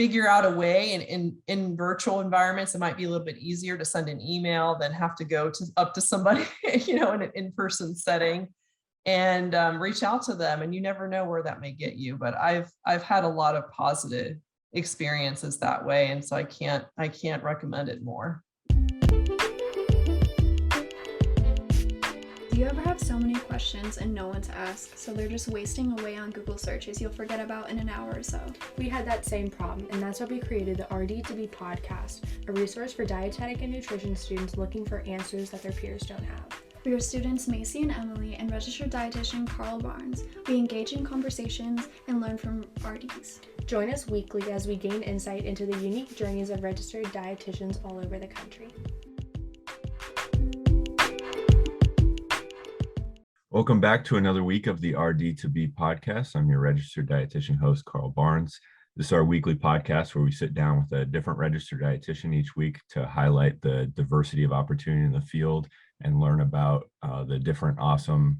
figure out a way, and in virtual environments, it might be a little bit easier to send an email than have to go up to somebody, in an in-person setting, and reach out to them. And you never know where that may get you. But I've had a lot of positive experiences that way, and so I can't recommend it more. Do you ever have so many questions and no one to ask, so they're just wasting away on Google searches you'll forget about in an hour or so? We had that same problem, and that's why we created the RD2BE podcast, a resource for dietetic and nutrition students looking for answers that their peers don't have. We are students Macy and Emily and registered dietitian Carl Barnes. We engage in conversations and learn from RDs. Join us weekly as we gain insight into the unique journeys of registered dietitians all over the country. Welcome back to another week of the RD2BE podcast. I'm your registered dietitian host, Carl Barnes. This is our weekly podcast where we sit down with a different registered dietitian each week to highlight the diversity of opportunity in the field and learn about the different awesome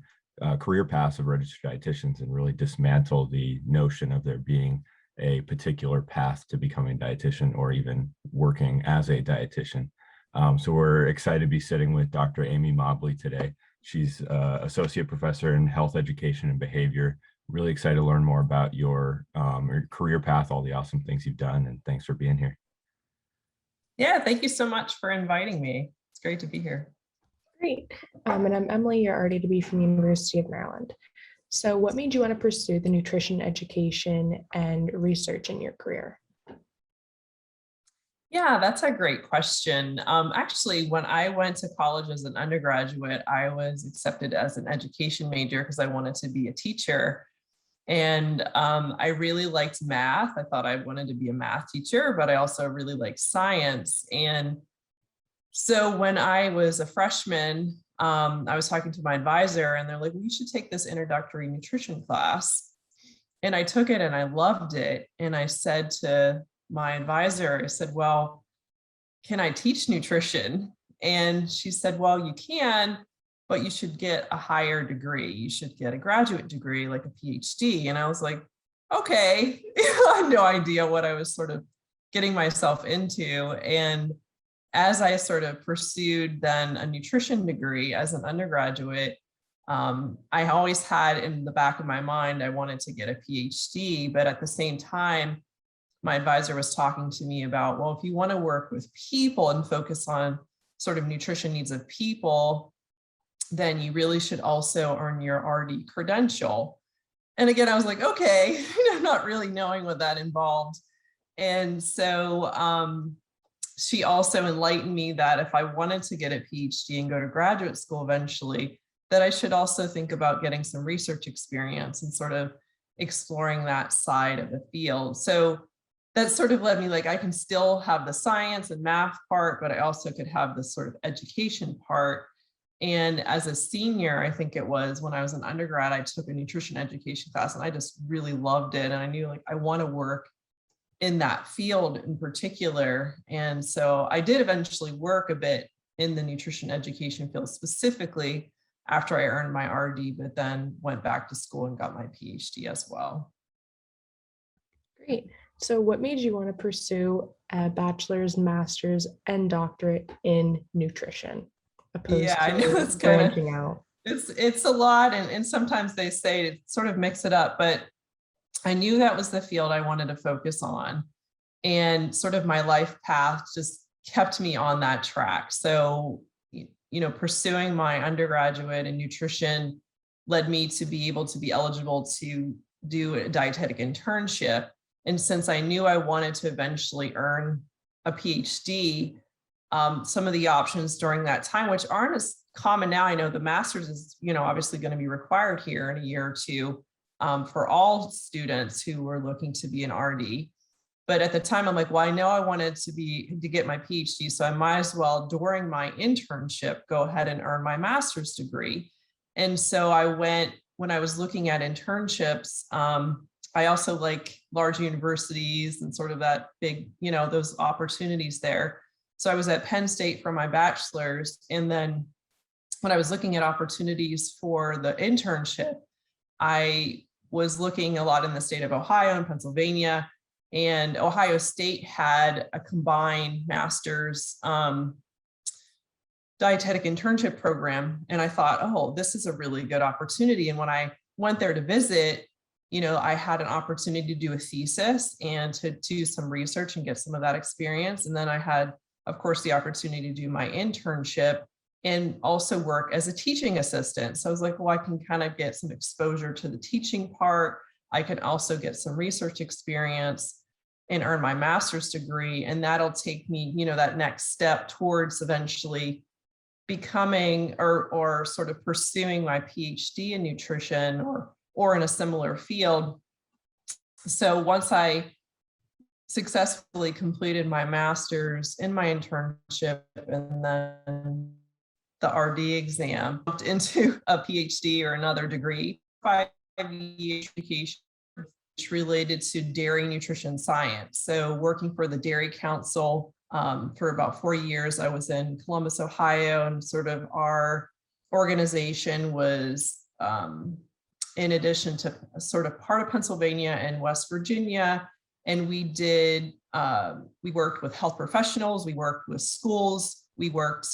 career paths of registered dietitians, and really dismantle the notion of there being a particular path to becoming a dietitian or even working as a dietitian. So we're excited to be sitting with Dr. Amy Mobley today. She's associate professor in health education and behavior. Really excited to learn more about your career path, all the awesome things you've done, and thanks for being here. Yeah, thank you so much for inviting me. It's great to be here. Great. And I'm Emily, your RD2BE from the University of Maryland. So what made you want to pursue the nutrition education and research in your career? Yeah, that's a great question. Actually, when I went to college as an undergraduate, I was accepted as an education major because I wanted to be a teacher. And I really liked math. I thought I wanted to be a math teacher, but I also really liked science. And so when I was a freshman, I was talking to my advisor, and they're like, well, you should take this introductory nutrition class. And I took it and I loved it. And I said to my advisor, I said, well, can I teach nutrition? And she said, well, you can, but you should get a higher degree. You should get a graduate degree, like a PhD. And I was like, okay, I had no idea what I was sort of getting myself into. And as I sort of pursued then a nutrition degree as an undergraduate, I always had in the back of my mind, I wanted to get a PhD, but at the same time, my advisor was talking to me about, well, if you want to work with people and focus on sort of nutrition needs of people, then you really should also earn your RD credential. And again, I was like, okay, not really knowing what that involved. And so she also enlightened me that if I wanted to get a PhD and go to graduate school eventually, that I should also think about getting some research experience and sort of exploring that side of the field. So that sort of led me, like, I can still have the science and math part, but I also could have this sort of education part. And as a senior, I think it was when I was an undergrad, I took a nutrition education class and I just really loved it. And I knew, like, I want to work in that field in particular. And so I did eventually work a bit in the nutrition education field, specifically after I earned my RD, but then went back to school and got my PhD as well. Great. So what made you want to pursue a bachelor's, master's, and doctorate in nutrition? Yeah, I know it's kind of out. It's a lot, and sometimes they say to sort of mix it up, but I knew that was the field I wanted to focus on, and sort of my life path just kept me on that track. So, pursuing my undergraduate in nutrition led me to be able to be eligible to do a dietetic internship. And since I knew I wanted to eventually earn a PhD, some of the options during that time, which aren't as common now, I know the master's is, obviously going to be required here in a year or two for all students who were looking to be an RD. But at the time, I'm like, well, I know I wanted to get my PhD, so I might as well, during my internship, go ahead and earn my master's degree. And so when I was looking at internships, I also like large universities and sort of that big, those opportunities there. So I was at Penn State for my bachelor's. And then when I was looking at opportunities for the internship, I was looking a lot in the state of Ohio and Pennsylvania. And Ohio State had a combined master's dietetic internship program. And I thought, oh, this is a really good opportunity. And when I went there to visit, I had an opportunity to do a thesis and to do some research and get some of that experience. And then I had, of course, the opportunity to do my internship and also work as a teaching assistant. So I was like, well, I can kind of get some exposure to the teaching part. I can also get some research experience and earn my master's degree. And that'll take me, that next step towards eventually becoming or sort of pursuing my PhD in nutrition or in a similar field. So once I successfully completed my master's in my internship and then the RD exam, moved into a PhD or another degree, 5-year education related to dairy nutrition science. So working for the Dairy Council for about 4 years, I was in Columbus, Ohio, and sort of our organization was in addition to sort of part of Pennsylvania and West Virginia. And we worked with health professionals, we worked with schools, we worked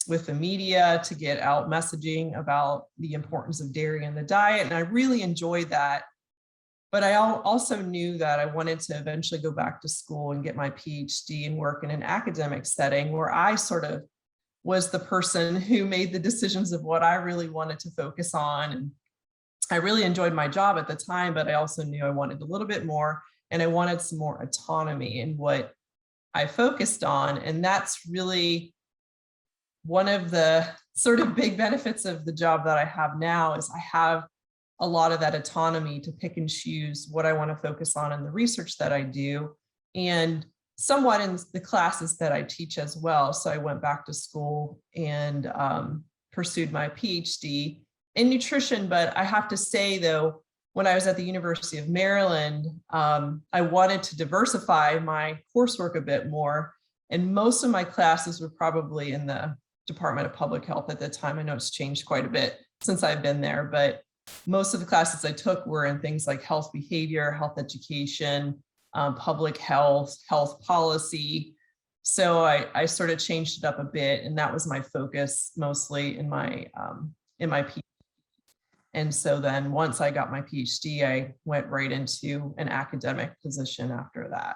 with the media to get out messaging about the importance of dairy in the diet. And I really enjoyed that. But I also knew that I wanted to eventually go back to school and get my PhD and work in an academic setting where I sort of was the person who made the decisions of what I really wanted to focus on. And I really enjoyed my job at the time, but I also knew I wanted a little bit more and I wanted some more autonomy in what I focused on. And that's really one of the sort of big benefits of the job that I have now is I have a lot of that autonomy to pick and choose what I want to focus on in the research that I do and somewhat in the classes that I teach as well. So I went back to school and pursued my PhD in nutrition. But I have to say, though, when I was at the University of Maryland, I wanted to diversify my coursework a bit more. And most of my classes were probably in the Department of Public Health at the time. I know it's changed quite a bit since I've been there, but most of the classes I took were in things like health behavior, health education, public health, health policy. So I sort of changed it up a bit, and that was my focus mostly in my PhD. And so then once I got my PhD, I went right into an academic position after that.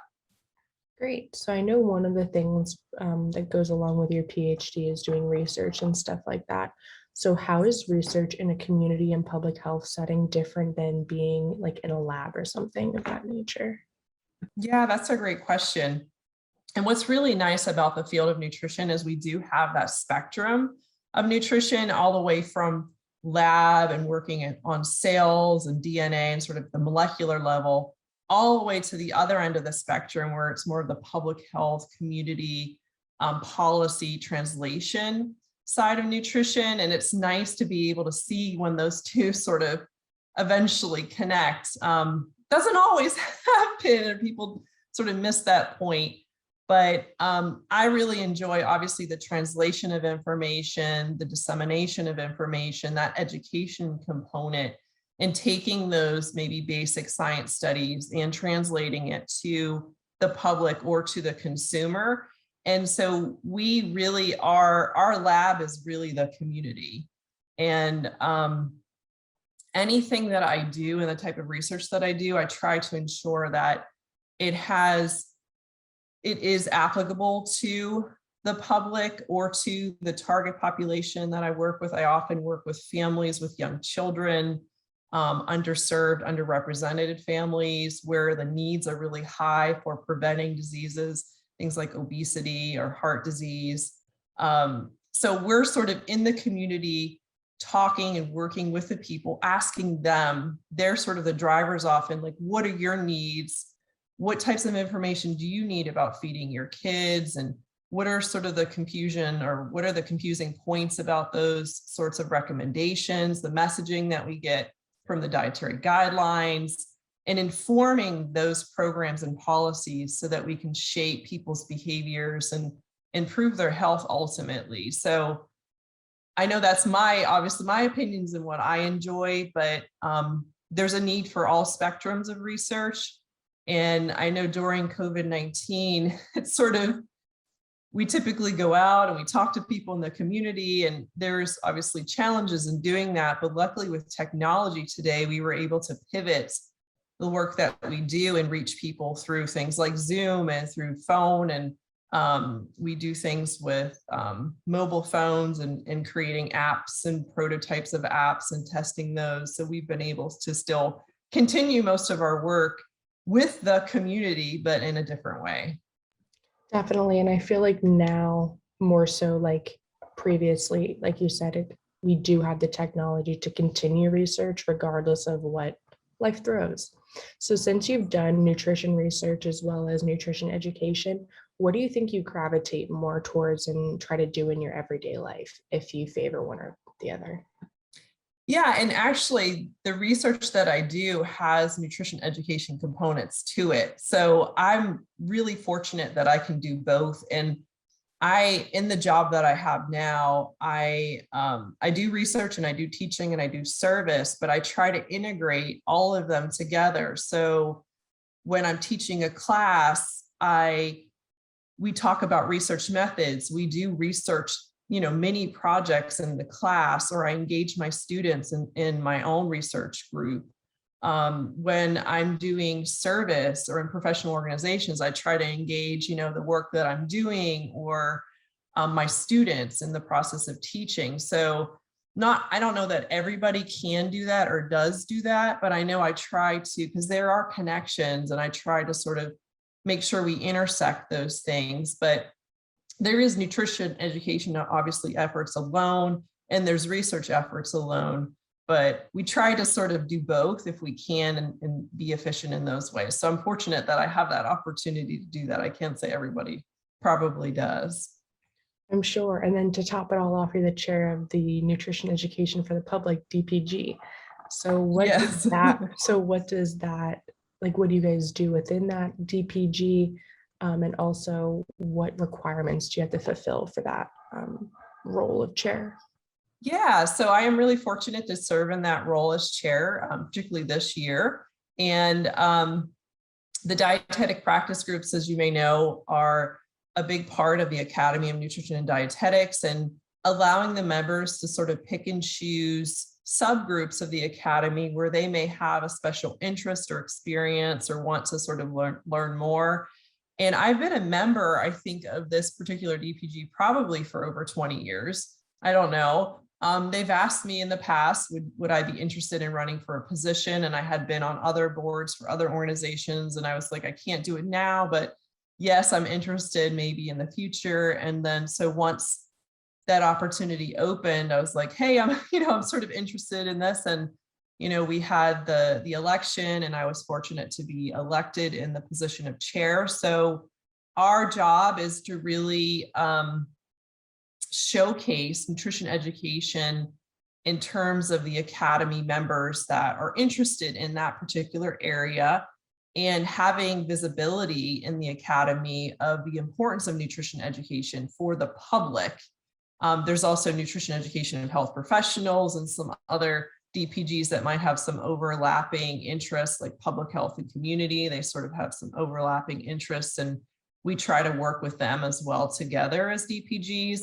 Great. So I know one of the things that goes along with your PhD is doing research and stuff like that. So how is research in a community and public health setting different than being like in a lab or something of that nature? Yeah, that's a great question. And what's really nice about the field of nutrition is we do have that spectrum of nutrition all the way from lab and working on cells and DNA and sort of the molecular level, all the way to the other end of the spectrum where it's more of the public health, community, policy translation side of nutrition. And it's nice to be able to see when those two sort of eventually connect. Doesn't always happen, and people sort of miss that point. But I really enjoy, obviously, the translation of information, the dissemination of information, that education component, and taking those maybe basic science studies and translating it to the public or to the consumer. And so we really are, our lab is really the community. And anything that I do and the type of research that I do, I try to ensure that it is applicable to the public or to the target population that I work with. I often work with families with young children, underserved, underrepresented families where the needs are really high for preventing diseases, things like obesity or heart disease. So we're sort of in the community talking and working with the people, asking them, they're sort of the drivers often, like, what are your needs? What types of information do you need about feeding your kids? And what are sort of the confusion or what are the confusing points about those sorts of recommendations, the messaging that we get from the dietary guidelines, and informing those programs and policies so that we can shape people's behaviors and improve their health ultimately. So I know that's obviously my opinions and what I enjoy, but there's a need for all spectrums of research. And I know during COVID-19, it's sort of, we typically go out and we talk to people in the community, and there's obviously challenges in doing that. But luckily with technology today, we were able to pivot the work that we do and reach people through things like Zoom and through phone. And we do things with mobile phones and creating apps and prototypes of apps and testing those. So we've been able to still continue most of our work with the community, but in a different way. Definitely. And I feel like now more so like previously, like you said, we do have the technology to continue research regardless of what life throws. So since you've done nutrition research as well as nutrition education, what do you think you gravitate more towards and try to do in your everyday life if you favor one or the other? Yeah, and actually the research that I do has nutrition education components to it. So I'm really fortunate that I can do both. And in the job that I have now, I do research and I do teaching and I do service, but I try to integrate all of them together. So when I'm teaching a class, we talk about research methods. We do research, mini projects in the class, or I engage my students in my own research group. When I'm doing service or in professional organizations, I try to engage, the work that I'm doing or my students in the process of teaching. So I don't know that everybody can do that or does do that, but I know I try to, because there are connections, and I try to sort of make sure we intersect those things. But there is nutrition education, obviously, efforts alone, and there's research efforts alone. But we try to sort of do both if we can and be efficient in those ways. So I'm fortunate that I have that opportunity to do that. I can't say everybody probably does. I'm sure. And then to top it all off, you're the chair of the Nutrition Education for the Public, DPG. So what does that, like, what do you guys do within that DPG? And also what requirements do you have to fulfill for that role of chair? Yeah, so I am really fortunate to serve in that role as chair, particularly this year. And the dietetic practice groups, as you may know, are a big part of the Academy of Nutrition and Dietetics, and allowing the members to sort of pick and choose subgroups of the Academy where they may have a special interest or experience or want to sort of learn more. And I've been a member, I think, of this particular DPG probably for over 20 years. I don't know. They've asked me in the past, would I be interested in running for a position? And I had been on other boards for other organizations, and I was like, I can't do it now, but yes, I'm interested maybe in the future. And then so once that opportunity opened, I was like, hey, I'm sort of interested in this. And we had the election, and I was fortunate to be elected in the position of chair. So our job is to really showcase nutrition education in terms of the Academy members that are interested in that particular area, and having visibility in the Academy of the importance of nutrition education for the public. There's also nutrition education of health professionals and some other DPGs that might have some overlapping interests, like public health and community. They sort of have some overlapping interests, and we try to work with them as well together as DPGs.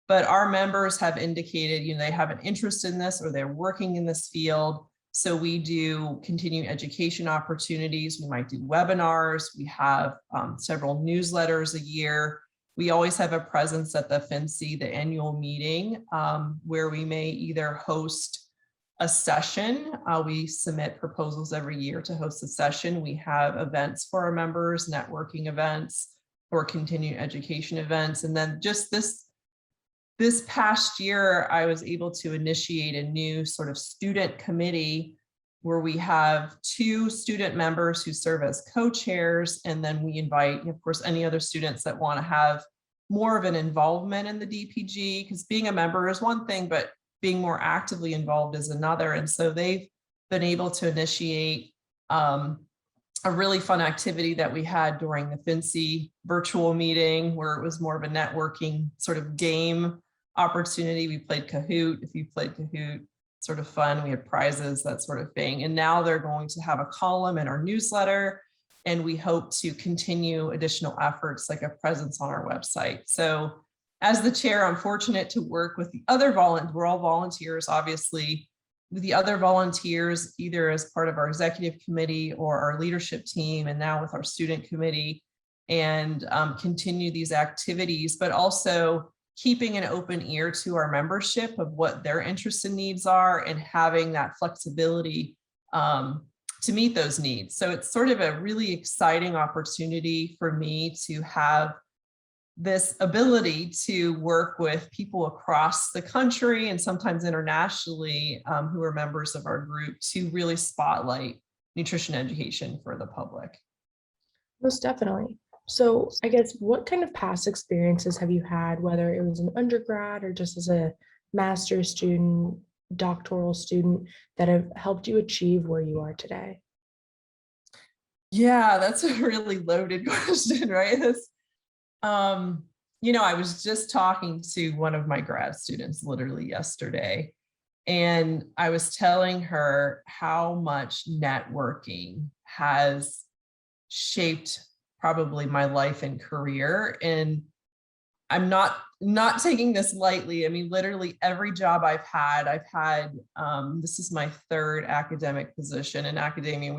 But our members have indicated, they have an interest in this, or they're working in this field. So we do continuing education opportunities. We might do webinars. We have several newsletters a year. We always have a presence at the FAND, the annual meeting, where we may either host a session. We submit proposals every year to host a session. We have events for our members, networking events, or continuing education events. And then just this past year, I was able to initiate a new sort of student committee where we have 2 student members who serve as co-chairs. And then we invite, of course, any other students that want to have more of an involvement in the DPG, because being a member is one thing, but being more actively involved is another. And so they've been able to initiate a really fun activity that we had during the FINCI virtual meeting, where it was more of a networking sort of game opportunity. We played Kahoot. If you played Kahoot, sort of fun. We had prizes, that sort of thing. And now they're going to have a column in our newsletter And we hope to continue additional efforts like a presence on our website. So as the chair, I'm fortunate to work with the other volunteers. We're all volunteers, obviously, with the other volunteers, either as part of our executive committee or our leadership team, and now with our student committee, and continue these activities, but also keeping an open ear to our membership of what their interests and needs are, and having that flexibility to meet those needs. So it's sort of a really exciting opportunity for me to have this ability to work with people across the country and sometimes internationally who are members of our group to really spotlight nutrition education for the public. Most definitely. So I guess what kind of past experiences have you had, whether it was an undergrad or just as a master's student, doctoral student, that have helped you achieve where you are today? Yeah, that's a really loaded question, right? I was just talking to one of my grad students literally yesterday, and I was telling her how much networking has shaped probably my life and career. And I'm not taking this lightly. I mean, literally every job I've had, this is my third academic position in academia.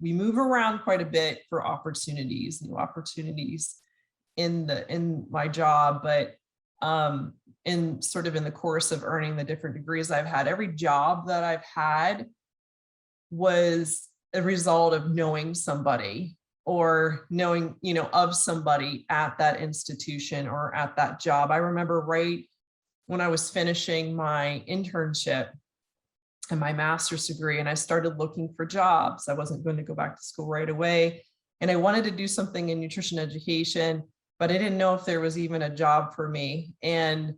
We move around quite a bit for opportunities, new opportunities in my job, but in the course of earning the different degrees I've had, every job that I've had was a result of knowing somebody or knowing, of somebody at that institution or at that job. I remember right when I was finishing my internship and my master's degree, and I started looking for jobs. I wasn't going to go back to school right away, and I wanted to do something in nutrition education, but I didn't know if there was even a job for me. And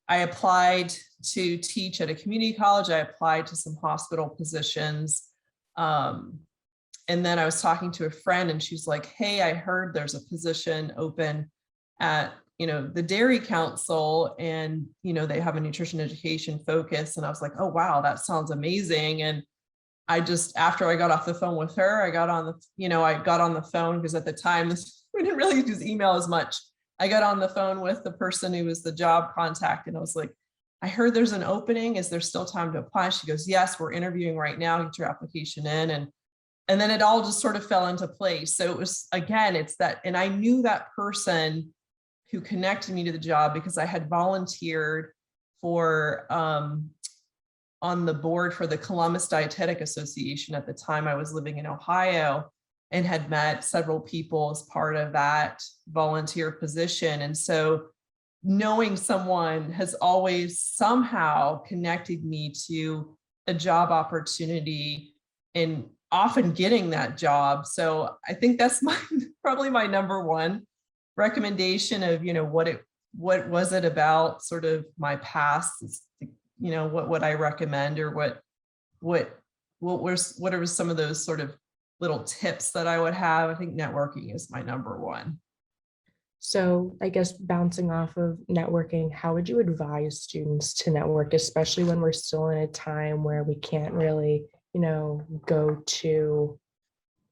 I applied to teach at a community college. I applied to some hospital positions. And then I was talking to a friend, and she's like, hey, I heard there's a position open at, the Dairy Council, and, they have a nutrition education focus. And I was like, oh, wow, that sounds amazing. And after I got off the phone with her, I got on the phone, because at the time we didn't really use email as much. I got on the phone with the person who was the job contact, and I was like, I heard there's an opening. Is there still time to apply? She goes, yes, we're interviewing right now. Get your application in. And then it all just sort of fell into place. So it was, again, it's that, and I knew that person who connected me to the job because I had volunteered for on the board for the Columbus Dietetic Association at the time I was living in Ohio, and had met several people as part of that volunteer position. And so knowing someone has always somehow connected me to a job opportunity and often getting that job. So I think that's probably my number one recommendation of, what was it about sort of my past, what would I recommend, or what are some of those sort of little tips that I would have? I think networking is my number one. So I guess bouncing off of networking, how would you advise students to network, especially when we're still in a time where we can't really, go to,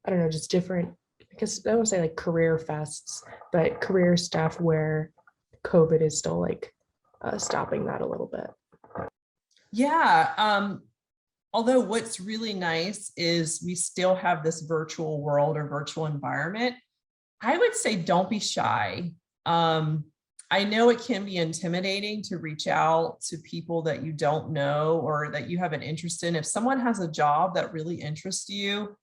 I don't know, just different, because I don't say like career fests, but career stuff where COVID is still like stopping that a little bit. Yeah. Although what's really nice is we still have this virtual world or virtual environment. I would say don't be shy. I know it can be intimidating to reach out to people that you don't know or that you have an interest in. If someone has a job that really interests you,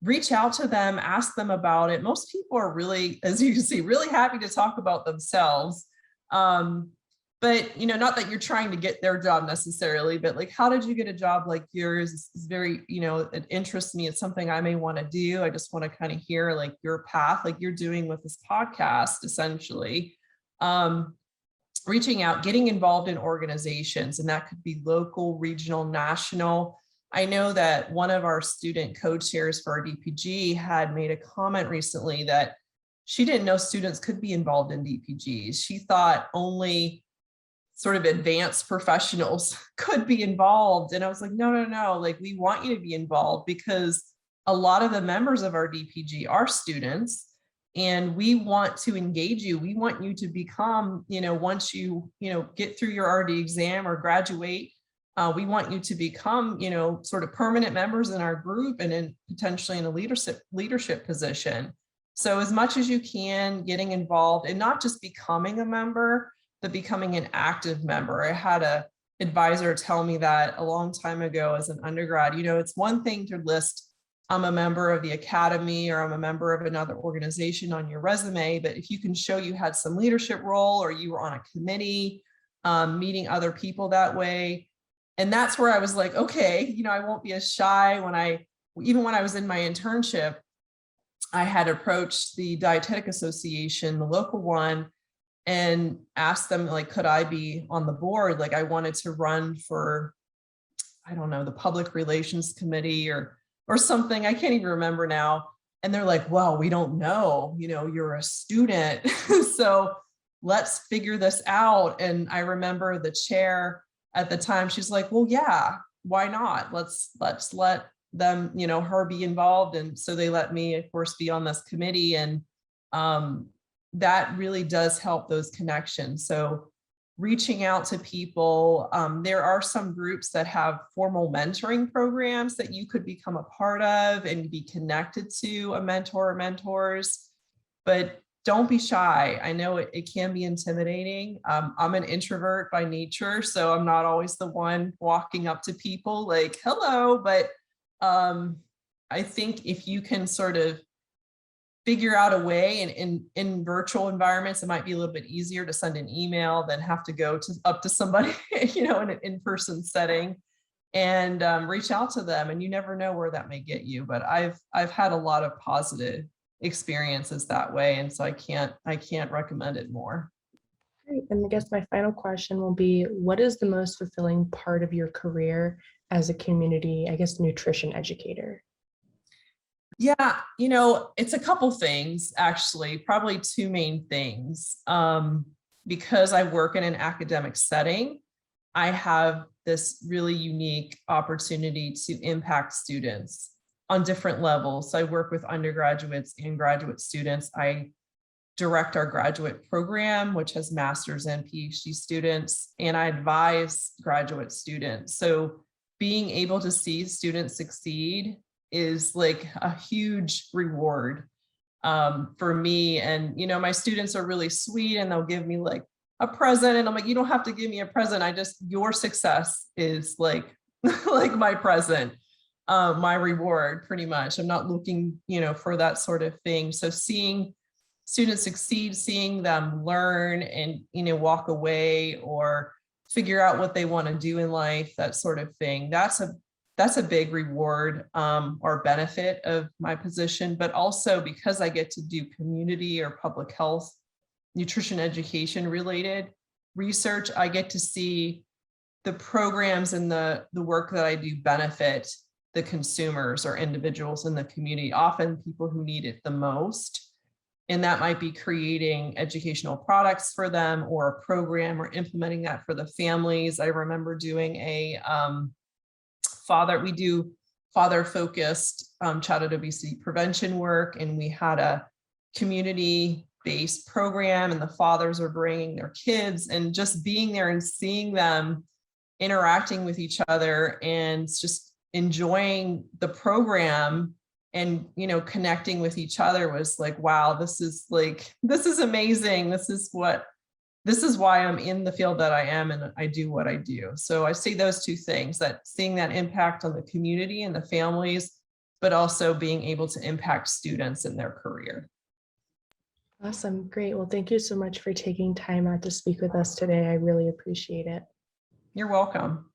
reach out to them, ask them about it. Most people are really, as you can see, really happy to talk about themselves. But, not that you're trying to get their job necessarily, but like, how did you get a job like yours? Is very, it interests me. It's something I may want to do. I just want to kind of hear like your path, like you're doing with this podcast, essentially. Reaching out, getting involved in organizations, and that could be local, regional, national. I know that one of our student co-chairs for our DPG had made a comment recently that she didn't know students could be involved in DPGs. She thought only sort of advanced professionals could be involved. And I was like, no, like we want you to be involved, because a lot of the members of our DPG are students, and we want to engage you. We want you to become, once you, get through your RD exam or graduate, we want you to become, sort of permanent members in our group and in potentially in a leadership position. So as much as you can, getting involved and not just becoming a member, but becoming an active member. I had a advisor tell me that a long time ago as an undergrad. It's one thing to list, I'm a member of the academy or I'm a member of another organization on your resume, but if you can show you had some leadership role or you were on a committee, meeting other people that way. And that's where I was like, okay, I won't be as shy. Even when I was in my internship, I had approached the Dietetic Association, the local one, and asked them, like, could I be on the board? Like, I wanted to run for, I don't know, the public relations committee or something. I can't even remember now. And they're like, well, we don't know, you're a student. So let's figure this out. And I remember the chair at the time, she's like, well, yeah, why not? Let's let them, her be involved. And so they let me, of course, be on this committee. And that really does help those connections. So reaching out to people, there are some groups that have formal mentoring programs that you could become a part of and be connected to a mentor or mentors, but don't be shy. I know it can be intimidating. I'm an introvert by nature, so I'm not always the one walking up to people like, hello, but I think if you can sort of figure out a way, and in virtual environments, it might be a little bit easier to send an email than have to go up to somebody, in an in-person setting, and reach out to them. And you never know where that may get you. But I've had a lot of positive experiences that way, and so I can't recommend it more. Great. And I guess my final question will be, what is the most fulfilling part of your career as a community, nutrition educator? Yeah, it's a couple things, actually, probably two main things. Because I work in an academic setting, I have this really unique opportunity to impact students on different levels. So I work with undergraduates and graduate students. I direct our graduate program, which has master's and PhD students, and I advise graduate students. So being able to see students succeed is like a huge reward for me. And, my students are really sweet, and they'll give me like a present, and I'm like, you don't have to give me a present. Your success is like, like my present, my reward, pretty much. I'm not looking, for that sort of thing. So seeing students succeed, seeing them learn and, walk away or figure out what they want to do in life, that sort of thing. That's a big reward or benefit of my position, but also because I get to do community or public health, nutrition education related research, I get to see the programs and the work that I do benefit the consumers or individuals in the community, often people who need it the most. And that might be creating educational products for them or a program or implementing that for the families. I remember doing we do father-focused childhood obesity prevention work, and we had a community-based program, and the fathers were bringing their kids, and just being there and seeing them interacting with each other and just enjoying the program and connecting with each other was like, wow, this is amazing. This is why I'm in the field that I am, and I do what I do. So I see those two things, that seeing that impact on the community and the families, but also being able to impact students in their career. Awesome. Great. Well, thank you so much for taking time out to speak with us today. I really appreciate it. You're welcome.